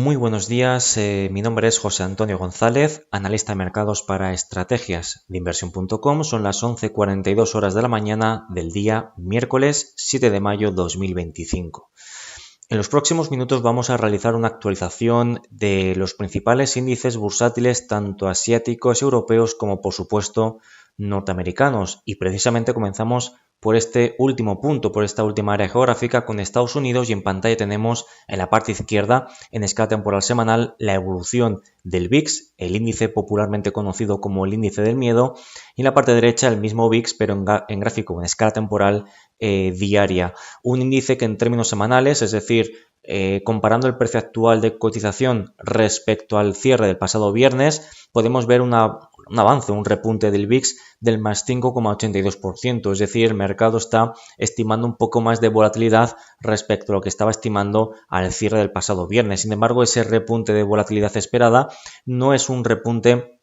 Muy buenos días, mi nombre es José Antonio González, analista de mercados para estrategias de inversión.com. Son las 11:42 horas de la mañana del día miércoles 7 de mayo 2025. En los próximos minutos vamos a realizar una actualización de los principales índices bursátiles, tanto asiáticos, europeos, como por supuesto norteamericanos. Y precisamente comenzamos por este último punto, por esta última área geográfica con Estados Unidos, y en pantalla tenemos en la parte izquierda, en escala temporal semanal, la evolución del VIX, el índice popularmente conocido como el índice del miedo, y en la parte derecha el mismo VIX, pero en gráfico, en escala temporal diaria. Un índice que en términos semanales, es decir, comparando el precio actual de cotización respecto al cierre del pasado viernes, podemos ver un avance, un repunte del VIX del más 5,82%, es decir, el mercado está estimando un poco más de volatilidad respecto a lo que estaba estimando al cierre del pasado viernes. Sin embargo, ese repunte de volatilidad esperada no es un repunte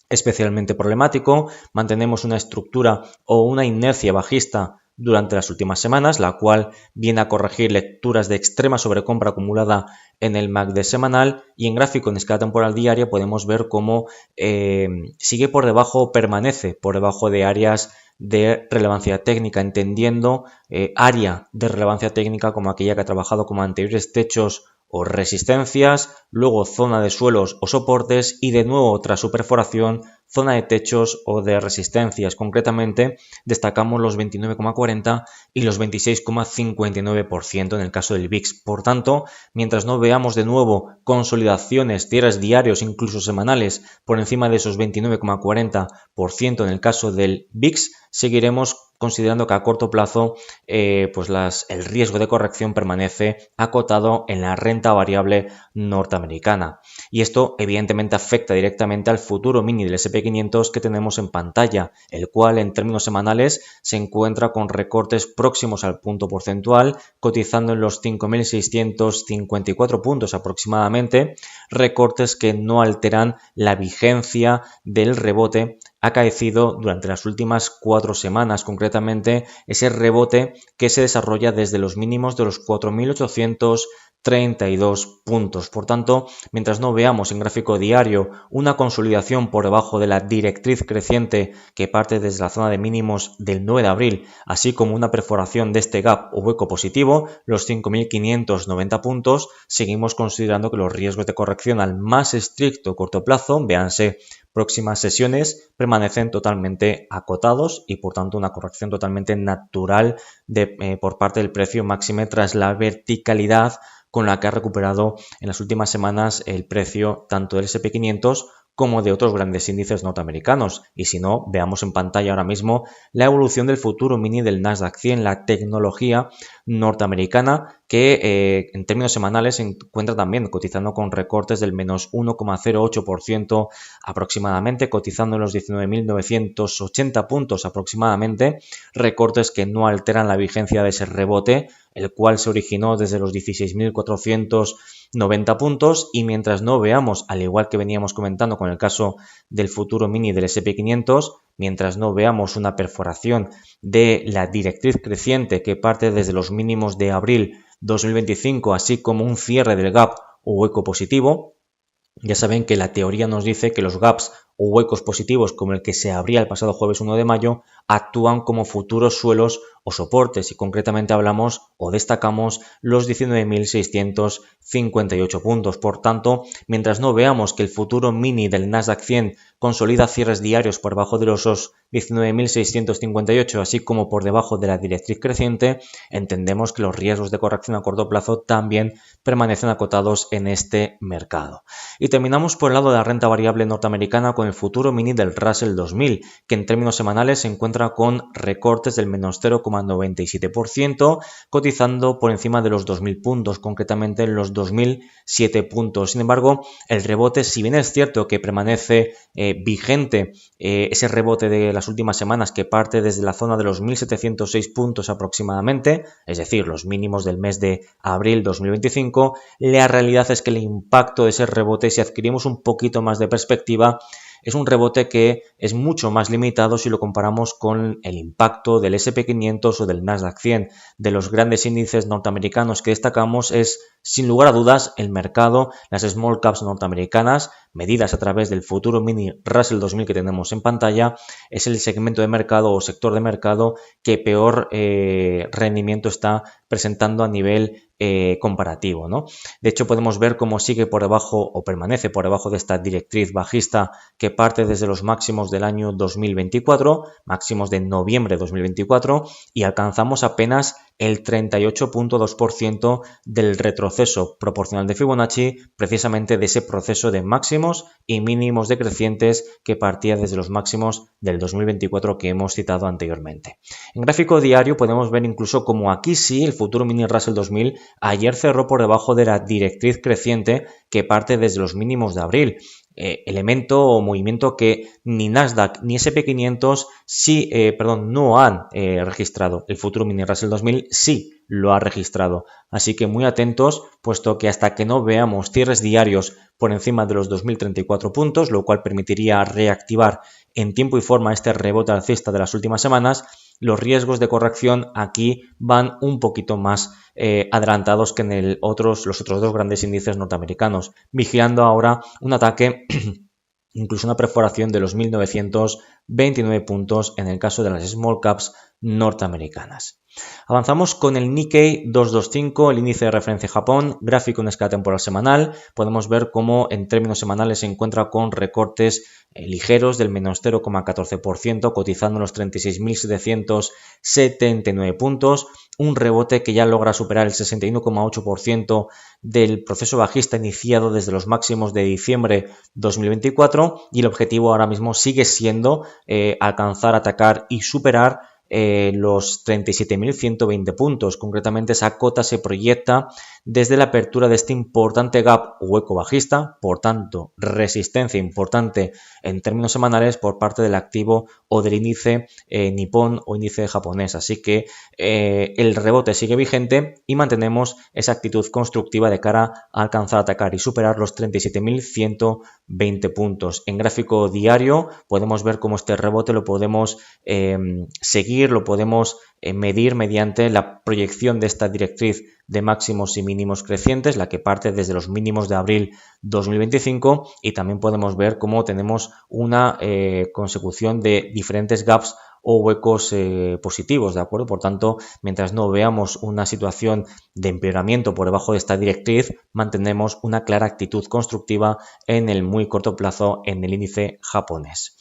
especialmente problemático. Mantenemos una estructura o una inercia bajista durante las últimas semanas, la cual viene a corregir lecturas de extrema sobrecompra acumulada en el MACD semanal, y en gráfico en escala temporal diaria podemos ver cómo sigue por debajo, permanece por debajo de áreas de relevancia técnica, entendiendo área de relevancia técnica como aquella que ha trabajado como anteriores techos o resistencias, luego zona de suelos o soportes, y de nuevo tras su perforación zona de techos o de resistencias. Concretamente destacamos los 29,40 y los 26,59% en el caso del VIX. Por tanto, mientras no veamos de nuevo consolidaciones, cierres diarios, incluso semanales, por encima de esos 29,40% en el caso del VIX, seguiremos considerando que a corto plazo el riesgo de corrección permanece acotado en la renta variable norteamericana. Y esto evidentemente afecta directamente al futuro mini del S&P 500 que tenemos en pantalla, el cual en términos semanales se encuentra con recortes próximos al punto porcentual, cotizando en los 5.654 puntos aproximadamente, recortes que no alteran la vigencia del rebote acaecido durante las últimas 4 semanas, concretamente ese rebote que se desarrolla desde los mínimos de los 4.832 puntos. Por tanto, mientras no veamos en gráfico diario una consolidación por debajo de la directriz creciente que parte desde la zona de mínimos del 9 de abril, así como una perforación de este gap o hueco positivo, los 5.590 puntos, seguimos considerando que los riesgos de corrección al más estricto corto plazo, véanse próximas sesiones, permanecen totalmente acotados, y por tanto una corrección totalmente natural por parte del precio, máxime tras la verticalidad con la que ha recuperado en las últimas semanas el precio tanto del S&P 500 como de otros grandes índices norteamericanos. Y si no, veamos en pantalla ahora mismo la evolución del futuro mini del Nasdaq 100, la tecnología norteamericana, que en términos semanales se encuentra también cotizando con recortes del menos 1,08% aproximadamente, cotizando en los 19.980 puntos aproximadamente, recortes que no alteran la vigencia de ese rebote, el cual se originó desde los 16.490 puntos, y mientras no veamos, al igual que veníamos comentando con el caso del futuro mini del S&P 500, mientras no veamos una perforación de la directriz creciente que parte desde los mínimos de abril 2025, así como un cierre del gap o hueco positivo, ya saben que la teoría nos dice que los gaps o huecos positivos, como el que se abría el pasado jueves 1 de mayo, actúan como futuros suelos o soportes, y concretamente hablamos o destacamos los 19.658 puntos. Por tanto, mientras no veamos que el futuro mini del Nasdaq 100 consolida cierres diarios por debajo de los 19.658, así como por debajo de la directriz creciente, entendemos que los riesgos de corrección a corto plazo también permanecen acotados en este mercado. Y terminamos por el lado de la renta variable norteamericana con el futuro mini del Russell 2000, que en términos semanales se encuentra con recortes del menos 0,97%, cotizando por encima de los 2.000 puntos, concretamente en los 2.007 puntos. Sin embargo, el rebote, si bien es cierto que permanece vigente ese rebote de las últimas semanas que parte desde la zona de los 1.706 puntos aproximadamente, es decir, los mínimos del mes de abril 2025, la realidad es que el impacto de ese rebote, si adquirimos un poquito más de perspectiva, es un rebote que es mucho más limitado si lo comparamos con el impacto del S&P 500 o del Nasdaq 100. De los grandes índices norteamericanos que destacamos es, sin lugar a dudas, el mercado, las small caps norteamericanas, medidas a través del futuro mini Russell 2000 que tenemos en pantalla, es el segmento de mercado o sector de mercado que peor rendimiento está presentando a nivel comparativo, ¿no? De hecho, podemos ver cómo sigue por debajo o permanece por debajo de esta directriz bajista que parte desde los máximos del año 2024, máximos de noviembre de 2024, y alcanzamos apenas el 38.2% del retroceso proporcional de Fibonacci, precisamente de ese proceso de máximos y mínimos decrecientes que partía desde los máximos del 2024 que hemos citado anteriormente. En gráfico diario podemos ver incluso como aquí sí el futuro mini Russell 2000 ayer cerró por debajo de la directriz creciente que parte desde los mínimos de abril. Elemento o movimiento que ni Nasdaq ni S&P 500 no han registrado. El futuro mini Russell 2000 sí lo ha registrado. Así que muy atentos, puesto que hasta que no veamos cierres diarios por encima de los 2034 puntos, lo cual permitiría reactivar en tiempo y forma este rebote alcista de las últimas semanas, los riesgos de corrección aquí van un poquito más adelantados que en los otros dos grandes índices norteamericanos, vigilando ahora un ataque, incluso una perforación de los 1929 puntos en el caso de las small caps norteamericanas. Avanzamos con el Nikkei 225, el índice de referencia Japón, gráfico en escala temporal semanal. Podemos ver cómo en términos semanales se encuentra con recortes ligeros del menos 0,14%, cotizando en los 36.779 puntos. Un rebote que ya logra superar el 61,8% del proceso bajista iniciado desde los máximos de diciembre 2024, y el objetivo ahora mismo sigue siendo alcanzar, atacar y superar los 37.120 puntos. Concretamente, esa cota se proyecta desde la apertura de este importante gap o hueco bajista, por tanto resistencia importante en términos semanales por parte del activo o del índice nipón o índice japonés. Así que el rebote sigue vigente y mantenemos esa actitud constructiva de cara a alcanzar, atacar y superar los 37.120 puntos. En gráfico diario podemos ver cómo este rebote lo podemos seguir, lo podemos medir mediante la proyección de esta directriz de máximos y mínimos crecientes, la que parte desde los mínimos de abril 2025, y también podemos ver cómo tenemos una consecución de diferentes gaps o huecos positivos, ¿de acuerdo? Por tanto, mientras no veamos una situación de empeoramiento por debajo de esta directriz, mantenemos una clara actitud constructiva en el muy corto plazo en el índice japonés.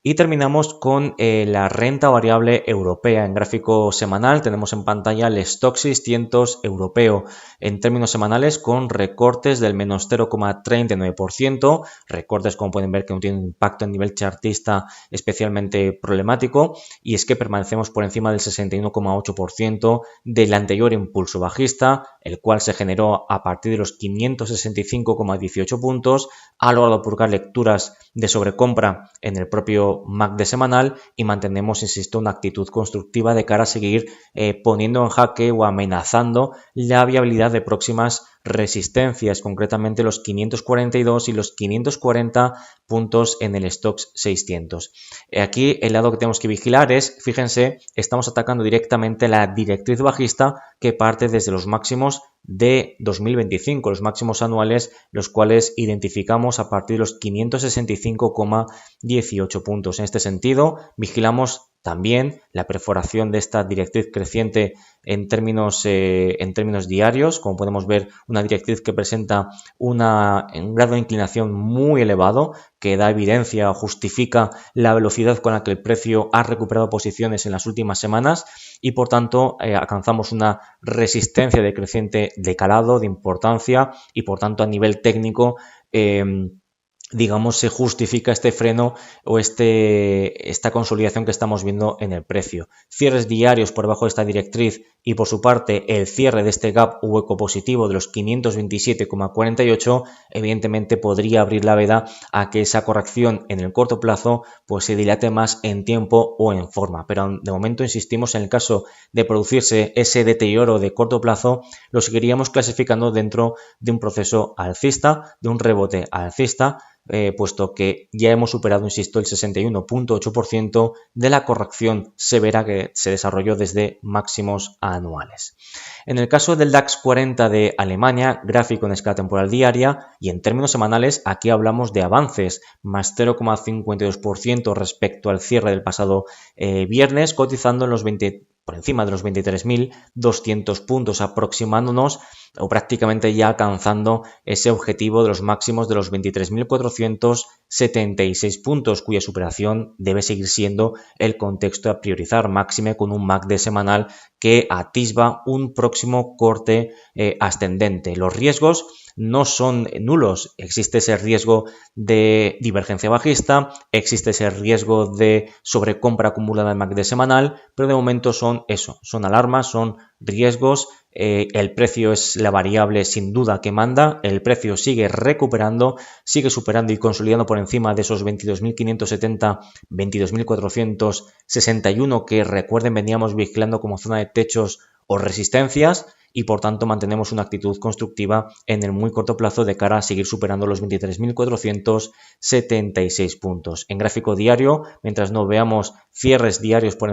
Y terminamos con la renta variable europea. En gráfico semanal tenemos en pantalla el Stock 600 europeo en términos semanales con recortes del menos 0,39%, recortes como pueden ver que no tienen un impacto a nivel chartista especialmente problemático, y es que permanecemos por encima del 61,8% del anterior impulso bajista, el cual se generó a partir de los 565,18 puntos, ha logrado purgar lecturas de sobrecompra en el propio MACD semanal y mantenemos, insisto, una actitud constructiva de cara a seguir poniendo en jaque o amenazando la viabilidad de próximas resistencias, concretamente los 542 y los 540 puntos en el Stock 600. Aquí el lado que tenemos que vigilar es, fíjense, estamos atacando directamente la directriz bajista que parte desde los máximos de 2025, los máximos anuales, los cuales identificamos a partir de los 565,18 puntos. En este sentido, vigilamos también la perforación de esta directriz creciente en términos diarios. Como podemos ver, una directriz que presenta un grado de inclinación muy elevado, que da evidencia o justifica la velocidad con la que el precio ha recuperado posiciones en las últimas semanas, y por tanto alcanzamos una resistencia decreciente de calado, de importancia, y por tanto a nivel técnico digamos, se justifica este freno o esta consolidación que estamos viendo en el precio. Cierres diarios por debajo de esta directriz y por su parte el cierre de este gap u hueco positivo de los 527,48 evidentemente podría abrir la veda a que esa corrección en el corto plazo pues se dilate más en tiempo o en forma, pero de momento insistimos, en el caso de producirse ese deterioro de corto plazo lo seguiríamos clasificando dentro de un proceso alcista, de un rebote alcista, puesto que ya hemos superado, insisto, el 61,8% de la corrección severa que se desarrolló desde máximos anuales. En el caso del DAX 40 de Alemania, gráfico en escala temporal diaria y en términos semanales, aquí hablamos de avances, más 0,52% respecto al cierre del pasado viernes, cotizando en los por encima de los 23.200 puntos, aproximándonos o prácticamente ya alcanzando ese objetivo de los máximos de los 23.476 puntos, cuya superación debe seguir siendo el contexto a priorizar, máxime con un MACD semanal que atisba un próximo corte ascendente. Los riesgos no son nulos, existe ese riesgo de divergencia bajista, existe ese riesgo de sobrecompra acumulada en MACD semanal, pero de momento son alarmas, son riesgos. El precio es la variable sin duda que manda, el precio sigue recuperando, sigue superando y consolidando por encima de esos 22.570, 22.461 que recuerden veníamos vigilando como zona de techos o resistencias, y por tanto mantenemos una actitud constructiva en el muy corto plazo de cara a seguir superando los 23.476 puntos. En gráfico diario, mientras no veamos cierres diarios por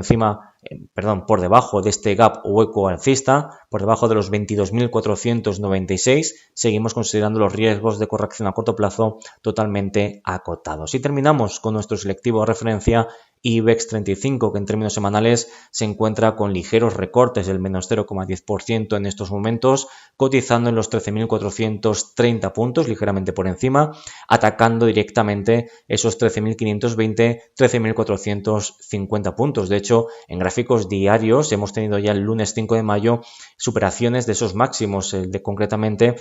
debajo de este gap o hueco alcista, por debajo de los 22.496, seguimos considerando los riesgos de corrección a corto plazo totalmente acotados. Y terminamos con nuestro selectivo de referencia IBEX 35, que en términos semanales se encuentra con ligeros recortes del menos 0,10% en estos momentos, cotizando en los 13.430 puntos, ligeramente por encima, atacando directamente esos 13.520, 13.450 puntos. De hecho, en gráficos diarios hemos tenido ya el lunes 5 de mayo superaciones de esos máximos. Concretamente,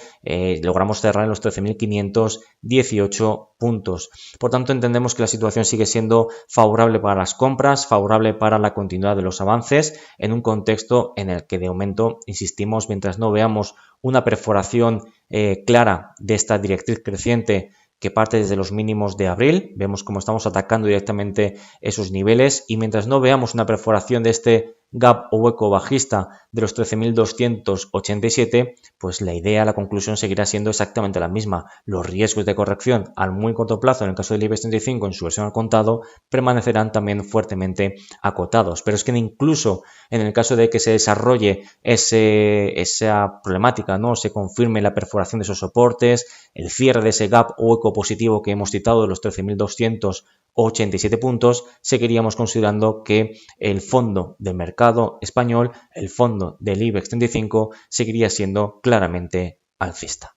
logramos cerrar en los 13.518 puntos. Por tanto, entendemos que la situación sigue siendo favorable para las compras, favorable para la continuidad de los avances, en un contexto en el que de momento, insistimos, mientras no veamos una perforación clara de esta directriz creciente que parte desde los mínimos de abril, vemos cómo estamos atacando directamente esos niveles, y mientras no veamos una perforación de este gap o hueco bajista de los 13.287, pues la idea, la conclusión seguirá siendo exactamente la misma. Los riesgos de corrección al muy corto plazo, en el caso del IBEX 35 en su versión al contado, permanecerán también fuertemente acotados. Pero es que incluso en el caso de que se desarrolle esa problemática, ¿no? Se confirme la perforación de esos soportes, el cierre de ese gap o hueco positivo que hemos citado de los 13.287 puntos, seguiríamos considerando que el fondo del mercado español, el fondo del IBEX 35, seguiría siendo claramente alcista.